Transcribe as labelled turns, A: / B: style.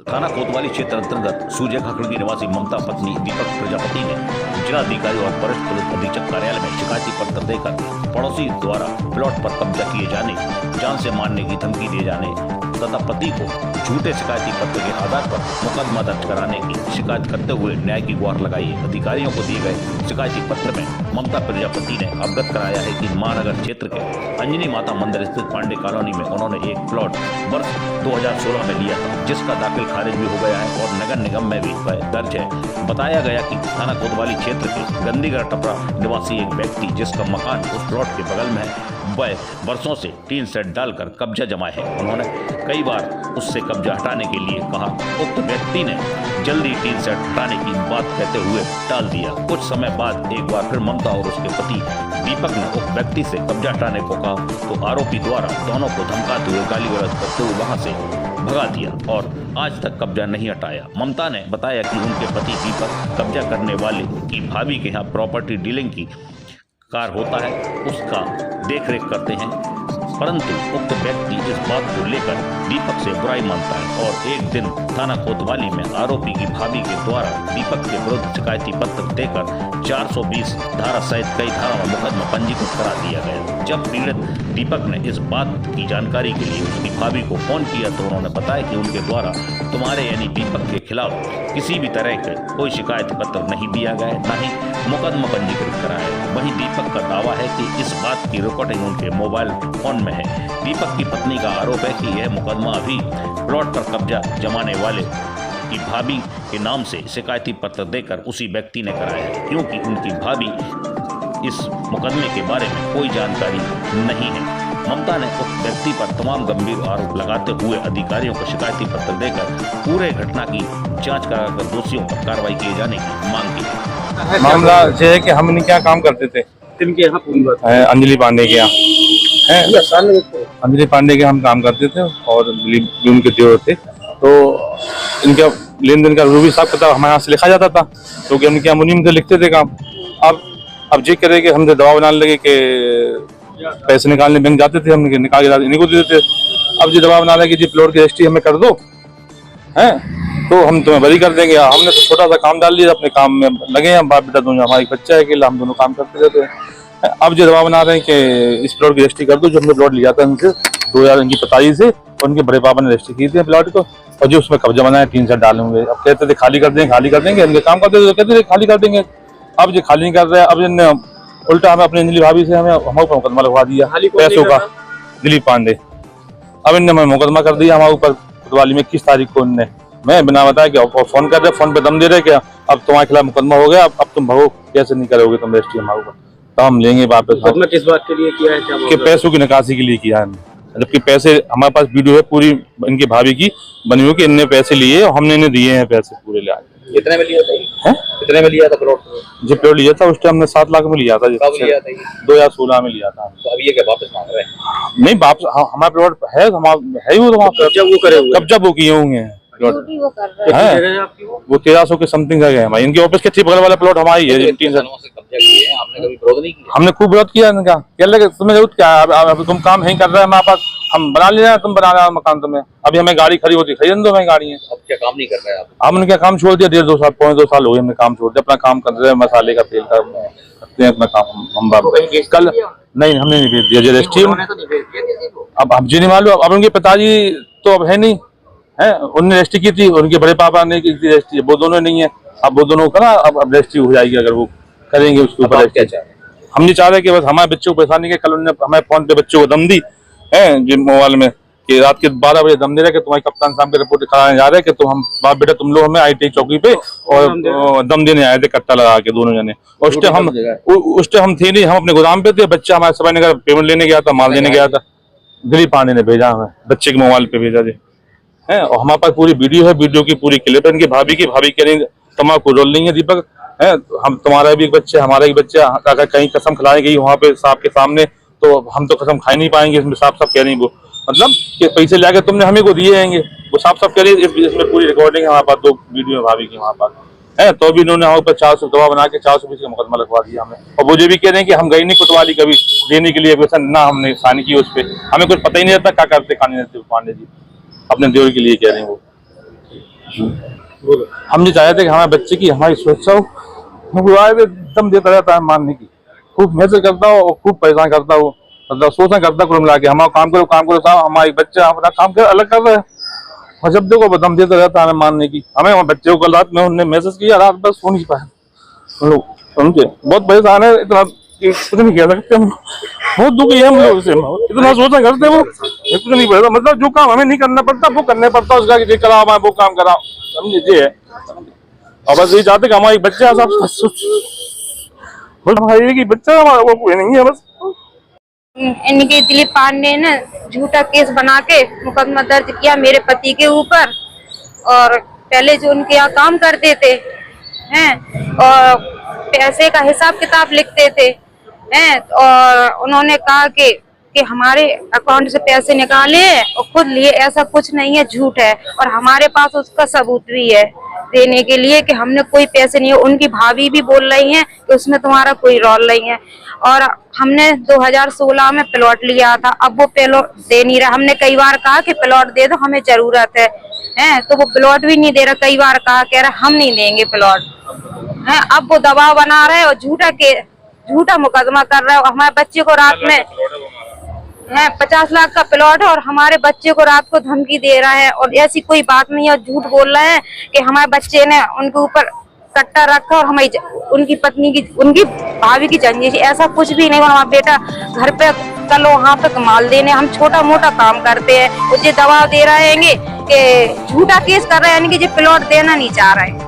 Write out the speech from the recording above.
A: थाना कोतवाली क्षेत्र अंतर्गत सूर्य खकड़गी निवासी ममता पत्नी दीपक प्रजापति ने जिलाधिकारी और वरिष्ठ पुलिस अधीक्षक कार्यालय में शिकायती पत्र देकर पड़ोसी द्वारा प्लॉट पर कब्जा किए जाने, जान से मारने की धमकी दिए जाने तथा पति को झूठे शिकायती पत्र के आधार पर मुकदमा दर्ज कराने की शिकायत करते हुए न्याय की गुहार लगाई। अधिकारियों को दिए गए शिकायती पत्र में ममता प्रजापति ने अवगत कराया है कि महानगर क्षेत्र के अंजनी माता मंदिर स्थित पांडे कॉलोनी में उन्होंने एक प्लॉट वर्ष 2016 में लिया था, जिसका दाखिल खारिज भी हो गया है और नगर निगम में भी दर्ज है। बताया गया कि थाना कोतवाली क्षेत्र के गंदीगढ़ टपरा निवासी एक व्यक्ति जिसका मकान उस प्लॉट के बगल में है, वह वर्षों से टीन सेट डालकर कब्जा जमाए है। उन्होंने कई बार उससे कब्जा हटाने के लिए कहा। उक्त व्यक्ति ने जल्दी टीन सेट हटाने की बात कहते हुए टाल दिया। कुछ समय बाद एक बार फिर ममता और उसके पति दीपक ने उक्त व्यक्ति से कब्जा हटाने को कहा तो आरोपी द्वारा दोनों को धमकाते हुए गाली गलौज करते हुए वहां से भगा दिया और आज तक कब्जा नहीं हटाया। ममता ने बताया कि उनके पति दीपक कब्जा करने वाले की भाभी के यहाँ प्रॉपर्टी डीलिंग की कार होता है, उसका देखरेख करते हैं, परंतु उक्त व्यक्ति इस बात को लेकर दीपक से बुराई मानता है और एक दिन थाना कोतवाली में आरोपी की भाभी के द्वारा दीपक के विरुद्ध शिकायती पत्र देकर 420 धारा सहित कई धारा में मुकदमा पंजीकृत करा दिया गया। जब पीड़ित दीपक ने इस बात की जानकारी के लिए उसकी भाभी को फोन किया तो उन्होंने बताया कि उनके द्वारा तुम्हारे यानी दीपक के खिलाफ किसी भी तरह के कोई शिकायत पत्र नहीं दिया गया है, न ही मुकदमा पंजीकृत कराया है। वहीं दीपक का दावा है कि इस बात की रिकॉर्डिंग उनके मोबाइल फोन में है। दीपक की पत्नी का आरोप है कि यह मुकदमा अभी प्लॉट पर कब्जा जमाने वाले की भाभी के नाम से शिकायती पत्र देकर उसी व्यक्ति ने कराया है, क्योंकि उनकी भाभी इस मुकदमे के बारे में कोई जानकारी नहीं है। ममता ने उस व्यक्ति पर तमाम गंभीर आरोप लगाते हुए अधिकारियों को शिकायती पत्र देकर पूरे घटना की जांच कराकर दोषियों पर कार्रवाई किए जाने की मांग की।
B: मामला यह है कि हम इनके यहाँ काम करते थे, अंजलि पांडे के यहाँ अंजलि पांडे के हम काम करते थे और उनके देवर थे, तो इनका लेन देन का रूबी हिसाब किताब हमारे यहाँ से लिखा जाता था, क्योंकि उनके यहाँ मुनीम से लिखते थे काम। अब ये करे कि हमसे दबाव बनाने लगे कि पैसे निकालने बैंक जाते थे, हम निकाल के इन्हीं को देते थे। अब जो दबाव बना लगे कि जी प्लॉट की रजिस्ट्री हमें कर दो, हैं तो हम तुम्हें बरी कर देंगे। हमने तो छोटा सा काम डाल लिया, अपने काम में लगे हैं, बाप बेटा दोनों, हमारी बच्चा है कि हम दोनों काम करते रहते हैं। अब जो दबाव बना रहे हैं कि इस प्लॉट की रजिस्ट्री कर दो, जो हमने प्लॉट लिया था उनसे 2025 से, उनके बड़े पापा ने रजिस्ट्री की थी प्लॉट को और जो उसमें कब्जा बनाया 3 सेट डालेंगे। अब कहते थे खाली कर देंगे, इनके काम करते थे कहते थे खाली कर देंगे। अब जो खाली नहीं कर रहे हैं, अब इन्होंने उल्टा हमें अपनी अंजलि भाभी से हमारे ऊपर मुकदमा लगवा दिया पैसों का, दिलीप पांडे। अब इनने हमें मुकदमा कर दिया हमारे ऊपर कोतवाली में 21 तारीख को। इनने मैं बिना बताया कि फोन कर रहे, फोन पे दम दे रहे क्या अब तुम्हारे खिलाफ मुकदमा हो गया, अब तुम भगो, कैसे नहीं करोगे तुम रजिस्ट्री हमारे ऊपर, तो हम लेंगे वापस।
C: किस बात के लिए किया है?
B: कि पैसों की निकासी के लिए किया है, जबकि पैसे हमारे पास वीडियो है पूरी इनकी भाभी की बनी हुई कि इनने पैसे लिए और हमने इन्हें दिए हैं पैसे पूरे ले आए।
C: कितने में लिया था? कितने में लिया था प्लॉट?
B: जो प्लॉट लिया था उस टाइम हमने 7 लाख में लिया था।
C: कब लिया था?
B: 2016 में लिया था।
C: तो अभी ये क्या वापस मांग रहे हैं?
B: नहीं वापस, हमारा प्लॉट है, है वो तो कब्जा वो किए होंगे वो 1300 के समथिंग है हमारी। इनके ऑफिस के ठीक बगल वाला प्लॉट हमारी है।
C: हमने कभी विरोध नहीं किया?
B: हमने खूब विरोध किया इनका, कह लगे तुम्हें जरूरत क्या है, अब तुम काम नहीं कर रहे हैं हमारे पास, हम बना ले रहे हैं, तुम बना रहे हो मकान तुम्हें, अभी हमें गाड़ी खड़ी होती खरीद दो, हमें गाड़ी है।
C: अब क्या काम नहीं कर रहे हैं आप?
B: हमने क्या काम छोड़ दिया, 1.5-2 साल, 2 साल हो गए हमने काम छोड़ दिया, अपना काम कर रहे हैं, मसाले का तेल का करते हैं अपना काम। हम कल नहीं, हमने नहीं भेज दिया रजिस्ट्री। अब हम जी नहीं मालूम, अब उनके पिताजी तो अब है नहीं है, उन्होंने रजिस्ट्री की थी, उनके बड़े पापा ने की थी रजिस्ट्री, वो दोनों नहीं है। अब वो दोनों का ना अब रजिस्ट्री हो जाएगी अगर वो करेंगे उसके ऊपर। हम नहीं चाह रहे कि बस हमारे बच्चों को परेशानी के, कल उन्होंने हमारे फोन पे बच्चों को दम दी है जो मोबाइल में कि रात के 12 बजे दम दे रहे कि तुम्हारे कप्तान साहब की रिपोर्ट कराने जा रहे हैं कि तुम हम बाप बेटा तुम लोग हमें ITI चौकी पे और दम देने आए थे, कट्टा लगा के दोनों जने। उस टाइम हम थे नहीं, हम अपने गोदाम पे थे, बच्चा हमारे सफाई नगर पेमेंट लेने गया था, माल देने गया था, दिलीप पांडे ने भेजा हमें, बच्चे के मोबाइल पे भेजा है। और हमारे पास पूरी वीडियो है, वीडियो की पूरी क्लिप है। इनकी भाभी कह रही तुम्हारा रोल नहीं है दीपक है, हम तुम्हारा भी एक बच्चा हमारा भी बच्चा, अगर कहीं कसम खिलाई गई वहाँ पे साहब के सामने तो हम तो कसम खा नहीं पाएंगे। इसमें साफ साफ कह रही वो, मतलब कि पैसे लाके तुमने हमें को दिए जाएंगे, वो साफ साफ कह रही है। इसमें पूरी रिकॉर्डिंग है हमारे पास, 2 वीडियो भाभी की हमारे पास है। तो भी इन्होंने हमारे ऊपर 400 दवा बना के 420 का मुकदमा लगवा दिया हमें। और वो जो भी कह रहे हैं कि हम गए नहीं कोतवाली कभी देने के लिए ना, हमने साइन की उस पर, हमें कुछ पता ही नहीं रहता क्या करते पांडे जी, अपने देवर के लिए कह रहे हैं वो। हम नहीं चाहते कि हमारे बच्चे की हमारी सुरक्षा हो। वो आए हुए दम देता रहता है मारने की, खूब मैसेज करता हो और खूब परेशान करता हो, मतलब शोषण करता कुल मिला के। हमारा काम करो साहब, हमारे बच्चे अपना काम कर अलग कर रहे हैं, और जब देखो दम देता रहता है हमें मारने की। हमें हमारे बच्चे को कल रात में उन्होंने मैसेज किया, रात बस सो नहीं पाए हम लोग, समझे, बहुत परेशान है। इतना कुछ नहीं कह सकते हम, बहुत दुखी है हम लोग से, इतना शोषण करते वो कुछ नहीं पड़ता। मतलब जो काम हमें नहीं करना पड़ता वो करने पड़ता है, उसका कि कराओ हमारे वो काम कराओ, समझे है। और बस ये चाहते कि हमारे बच्चे हमारे की बच्चा हमारा वो कोई नहीं है बस।
D: इनके दिलीप पांडे ने झूठा केस बना के मुकदमा दर्ज किया मेरे पति के ऊपर, और पहले जो उनके यहाँ काम करते थे हैं और पैसे का हिसाब किताब लिखते थे हैं, और उन्होंने कहा कि हमारे अकाउंट से पैसे निकाले और खुद लिए, ऐसा कुछ नहीं है, झूठ है। और हमारे पास उसका सबूत भी है देने के लिए कि हमने कोई पैसे नहीं है। उनकी भाभी भी बोल रही हैं कि उसमें तुम्हारा कोई रोल नहीं है। और हमने 2016 में प्लॉट लिया था, अब वो प्लॉट दे नहीं रहा। हमने कई बार कहा कि प्लॉट दे दो, हमें जरूरत है तो वो प्लॉट भी नहीं दे रहा। कई बार कहा, कह रहा हम नहीं देंगे प्लॉट है। अब वो दबाव बना रहे और झूठा मुकदमा कर रहा है। हमारे बच्चे को रात में 50 लाख का प्लॉट है और हमारे बच्चे को रात को धमकी दे रहा है, और ऐसी कोई बात नहीं है। झूठ बोल रहे हैं कि हमारे बच्चे ने उनके ऊपर कट्टा रखा और हमारी उनकी पत्नी की, उनकी भाभी की जंजीर, ऐसा कुछ भी नहीं। हमारा बेटा घर पे कल वहाँ पे माल देने, हम छोटा मोटा काम करते हैं, मुझे दबाव दे रहे हैं कि झूठा केस कर रहे हैं, यानी कि प्लॉट देना नहीं चाह रहे हैं।